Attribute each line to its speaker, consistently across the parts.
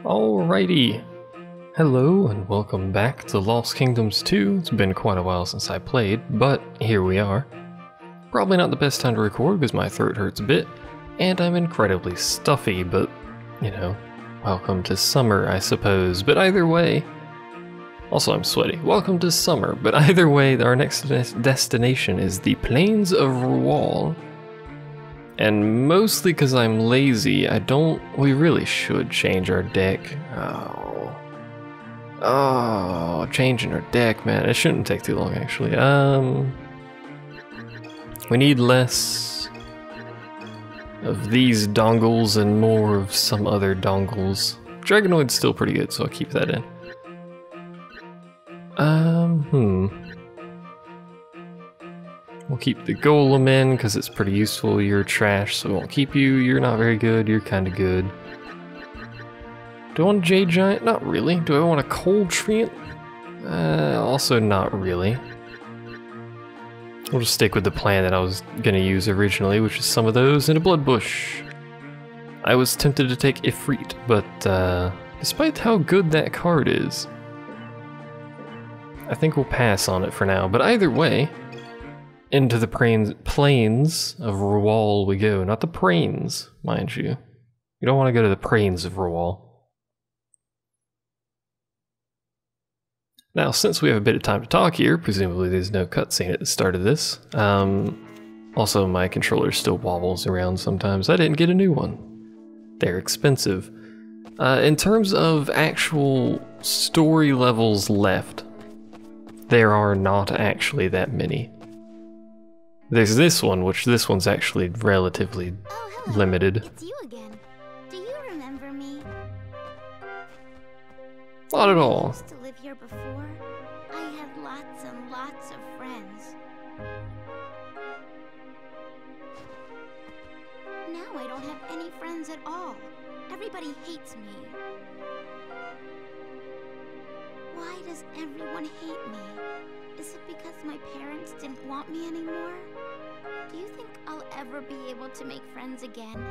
Speaker 1: Alrighty. Hello and welcome back to Lost Kingdoms 2. It's been quite a while since I played, but here we are. Probably not the best time to record because my throat hurts a bit, and I'm incredibly stuffy, but, you know, welcome to summer, I suppose. But either way, also I'm sweaty. Welcome to summer, but either way, our next destination is the Plains of Rowahl. And mostly because I'm lazy, we really should change our deck. Oh, changing our deck, man. It shouldn't take too long, actually. We need less of these dongles and more of some other dongles. Dragonoid's still pretty good, so I'll keep that in. We'll keep the golem in because it's pretty useful. You're trash, so we won't keep you. You're not very good. You're kind of good. Do I want a Jade Giant? Not really. Do I want a Cold Treant? Also not really. We'll just stick with the plan that I was going to use originally, which is some of those and a Blood Bush. I was tempted to take Ifrit, but despite how good that card is, I think we'll pass on it for now. But either way, into the plains of Rowahl we go. Not the prains, mind you. You don't want to go to the prains of Rowahl. Now, since we have a bit of time to talk here, presumably there's no cutscene at the start of this. Also, my controller still wobbles around sometimes. I didn't get a new one. They're expensive. In terms of actual story levels left, there are not actually that many. There's this one, which this one's actually relatively limited.
Speaker 2: It's you again. Do you remember me?
Speaker 1: Not at all.
Speaker 2: I used to live here before. I had lots and lots of friends. Now I don't have any friends at all. Everybody hates me. Why does everyone hate me? Is it because my parents didn't want me anymore? Do you think I'll ever be able to make friends again?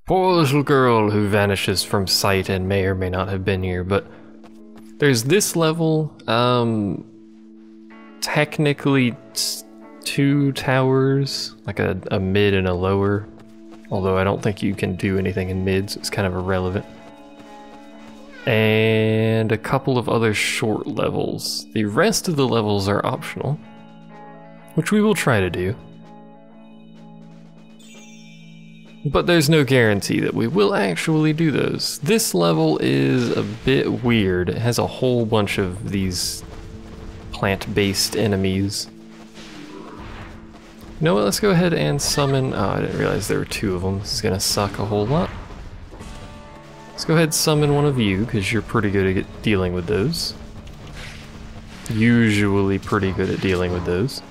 Speaker 1: Poor little girl who vanishes from sight and may or may not have been here, but there's this level, technically two towers, like a mid and a lower, although I don't think you can do anything in mid, so it's kind of irrelevant. And a couple of other short levels. The rest of the levels are optional, which we will try to do. But there's no guarantee that we will actually do those. This level is a bit weird. It has a whole bunch of these plant-based enemies. You know what, let's go ahead and summon... Oh, I didn't realize there were two of them. This is gonna suck a whole lot. Let's go ahead and summon one of you, because you're pretty good at dealing with those. Usually pretty good at dealing with those.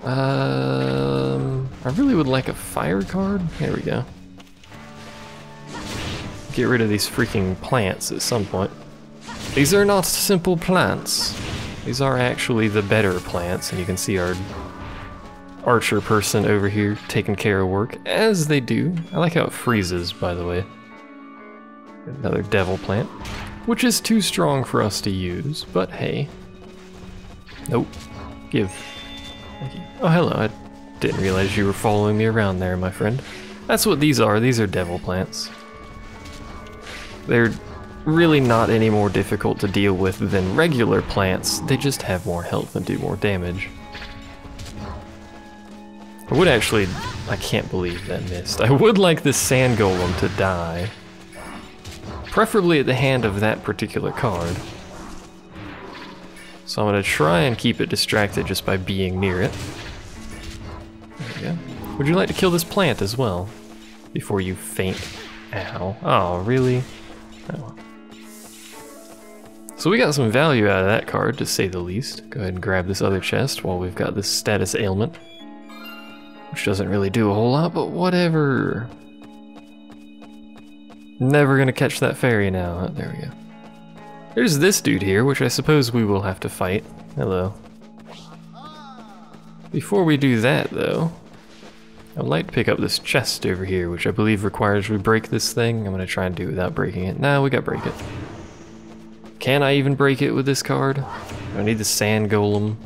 Speaker 1: I really would like a fire card. There we go. Get rid of these freaking plants at some point. These are not simple plants. These are actually the better plants, and you can see our archer person over here taking care of work, as they do. I like how it freezes, by the way. Another devil plant, which is too strong for us to use, but hey. Nope. Give. Thank you. Oh, hello. I didn't realize you were following me around there, my friend. That's what these are. These are devil plants. They're really not any more difficult to deal with than regular plants. They just have more health and do more damage. I would actually... I can't believe that missed. I would like this sand golem to die. Preferably at the hand of that particular card. So I'm going to try and keep it distracted just by being near it. There we go. Would you like to kill this plant as well? Before you faint. Ow. Oh, really? Oh well. So we got some value out of that card, to say the least. Go ahead and grab this other chest while we've got this status ailment. Which doesn't really do a whole lot, but whatever. Never gonna catch that fairy now. Oh, there we go. There's this dude here, which I suppose we will have to fight. Hello. Before we do that, though, I would like to pick up this chest over here, which I believe requires we break this thing. I'm gonna try and do it without breaking it. Nah, we gotta break it. Can I even break it with this card? Do I need the sand golem?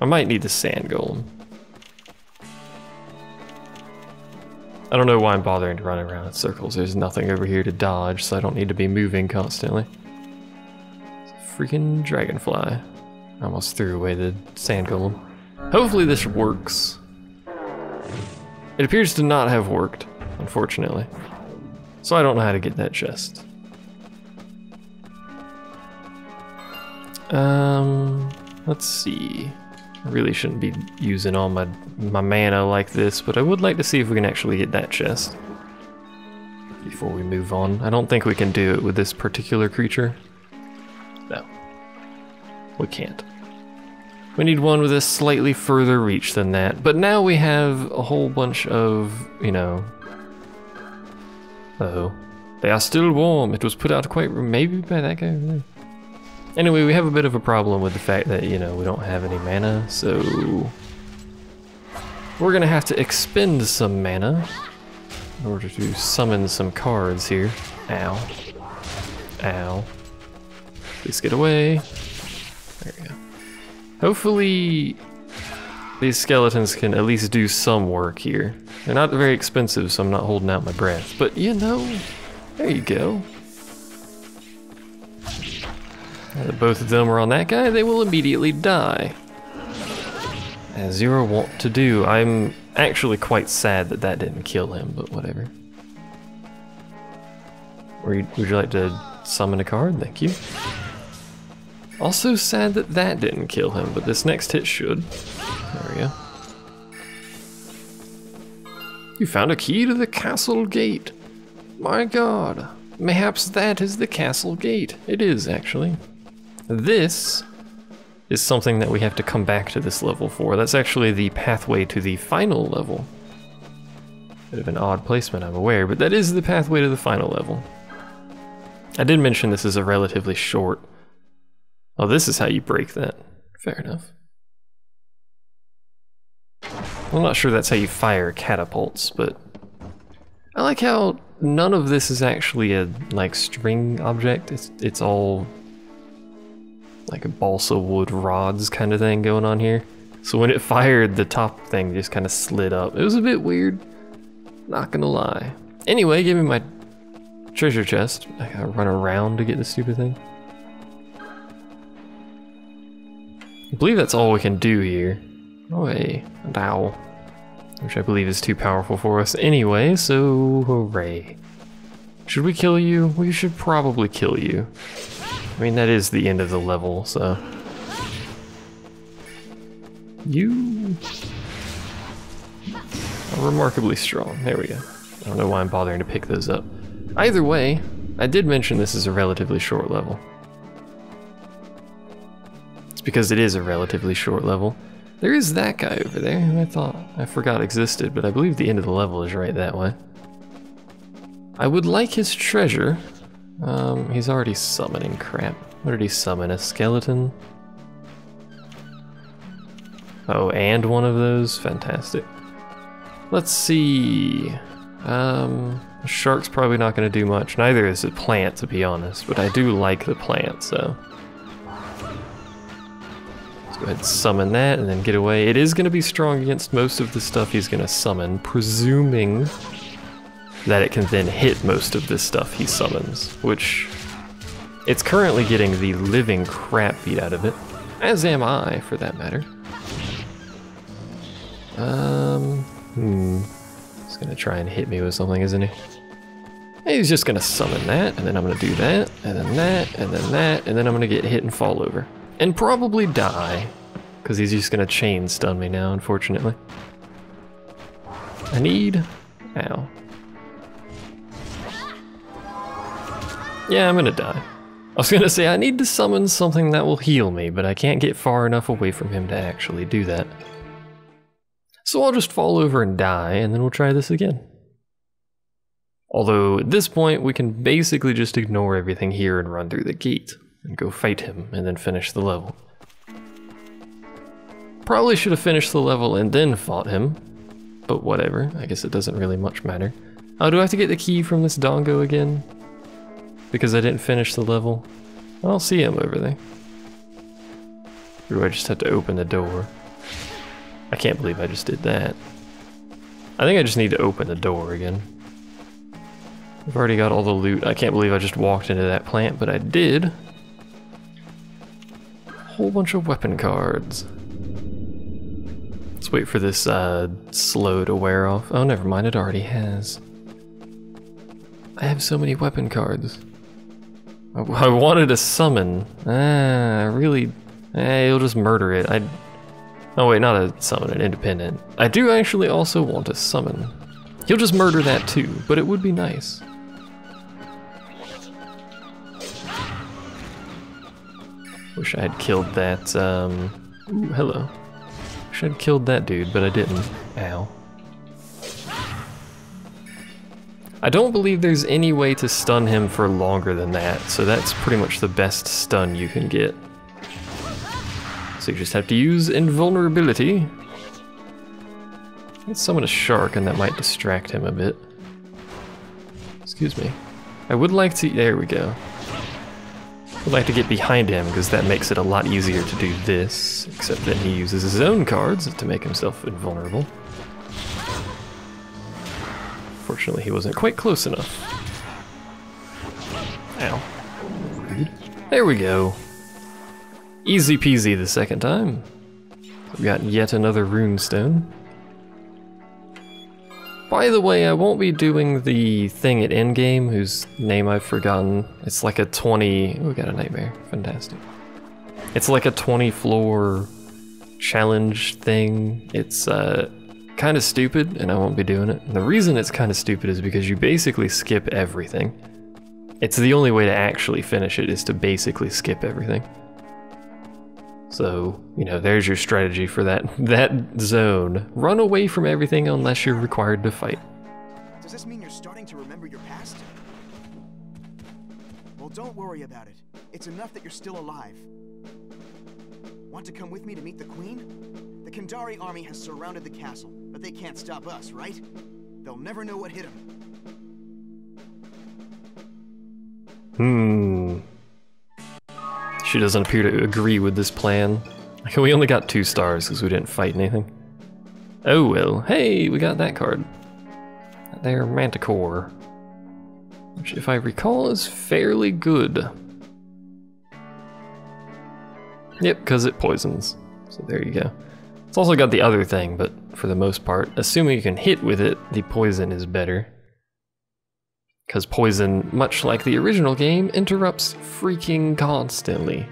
Speaker 1: I might need the sand golem. I don't know why I'm bothering to run around in circles. There's nothing over here to dodge, so I don't need to be moving constantly. It's a freaking dragonfly. I almost threw away the sand golem. Hopefully this works. It appears to not have worked, unfortunately. So I don't know how to get that chest. Let's see. I really shouldn't be using all my mana like this, but I would like to see if we can actually get that chest before we move on. I don't think we can do it with this particular creature. No, we can't. We need one with a slightly further reach than that, but now we have a whole bunch of, you know... Uh-oh. They are still warm. It was put out quite... maybe by that guy over there. Anyway, we have a bit of a problem with the fact that, you know, we don't have any mana, so... we're gonna have to expend some mana in order to summon some cards here. Ow. Ow. Please get away. There we go. Hopefully these skeletons can at least do some work here. They're not very expensive, so I'm not holding out my breath. But, you know, there you go. Now that both of them are on that guy, they will immediately die. As you're wont to do. I'm actually quite sad that that didn't kill him, but whatever. Would you like to summon a card? Thank you. Also sad that that didn't kill him, but this next hit should. There we go. You found a key to the castle gate. My god. Mayhaps that is the castle gate. It is, actually. This is something that we have to come back to this level for. That's actually the pathway to the final level. Bit of an odd placement, I'm aware, but that is the pathway to the final level. I did mention this is a relatively short... Oh, this is how you break that. Fair enough. I'm not sure that's how you fire catapults, but... I like how none of this is actually a, like, string object. It's all... like a balsa wood rods kind of thing going on here. So when it fired, the top thing just kind of slid up. It was a bit weird, not gonna lie. Anyway, give me my treasure chest. I gotta run around to get this stupid thing. I believe that's all we can do here. Oh hey, a dowel. Which I believe is too powerful for us anyway, so hooray. Should we kill you? We should probably kill you. I mean, that is the end of the level, so... You... are remarkably strong. There we go. I don't know why I'm bothering to pick those up. Either way, I did mention this is a relatively short level. It's because it is a relatively short level. There is that guy over there who I forgot existed, but I believe the end of the level is right that way. I would like his treasure. He's already summoning crap. What did he summon? A skeleton? Oh, and one of those? Fantastic. Let's see. A shark's probably not going to do much. Neither is a plant, to be honest, but I do like the plant, so... let's go ahead and summon that and then get away. It is going to be strong against most of the stuff he's going to summon, presuming that it can then hit most of this stuff he summons, which it's currently getting the living crap beat out of it, as am I, for that matter. He's gonna try and hit me with something, isn't he? He's just gonna summon that, and then I'm gonna do that, and then that, and then that, and then I'm gonna get hit and fall over. And probably die, because he's just gonna chain stun me now, unfortunately. I need... ow. Yeah, I'm gonna die. I was gonna say I need to summon something that will heal me, but I can't get far enough away from him to actually do that. So I'll just fall over and die, and then we'll try this again. Although, at this point, we can basically just ignore everything here and run through the gate, and go fight him, and then finish the level. Probably should have finished the level and then fought him, but whatever. I guess it doesn't really much matter. Oh, do I have to get the key from this dongo again? Because I didn't finish the level? I don't see him over there. Or do I just have to open the door? I can't believe I just did that. I think I just need to open the door again. I've already got all the loot. I can't believe I just walked into that plant, but I did. A whole bunch of weapon cards. Let's wait for this slow to wear off. Oh, never mind, it already has. I have so many weapon cards. I wanted a summon. Really? He'll just murder it. Oh wait, not a summon, an independent. I do actually also want a summon. He'll just murder that too, but it would be nice. Wish I had killed that, ooh, hello. Wish I'd killed that dude, but I didn't. Ow. I don't believe there's any way to stun him for longer than that, so that's pretty much the best stun you can get. So you just have to use invulnerability. Let's summon a shark and that might distract him a bit. Excuse me. I would like to, there we go. I would like to get behind him because that makes it a lot easier to do this, except that he uses his own cards to make himself invulnerable. Fortunately, he wasn't quite close enough. Ow. Rude. There we go. Easy peasy the second time. We've got yet another runestone. By the way, I won't be doing the thing at endgame, whose name I've forgotten. It's like a 20... Oh, we got a nightmare. Fantastic. It's like a 20 floor challenge thing. It's kind of stupid, and I won't be doing it. And the reason it's kind of stupid is because you basically skip everything. It's the only way to actually finish it, is to basically skip everything. So, you know, there's your strategy for that zone. Run away from everything unless you're required to fight.
Speaker 3: Does this mean you're starting to remember your past? Well, don't worry about it. It's enough that you're still alive. Want to come with me to meet the Queen? The Kandari army has surrounded the castle, but they can't stop us, right? They'll never know what hit them.
Speaker 1: She doesn't appear to agree with this plan. We only got 2 stars because we didn't fight anything. Oh well, hey, we got that card. There, Manticore. Which, if I recall, is fairly good. Yep, because it poisons. So there you go. It's also got the other thing, but for the most part, assuming you can hit with it, the poison is better. Because poison, much like the original game, interrupts freaking constantly.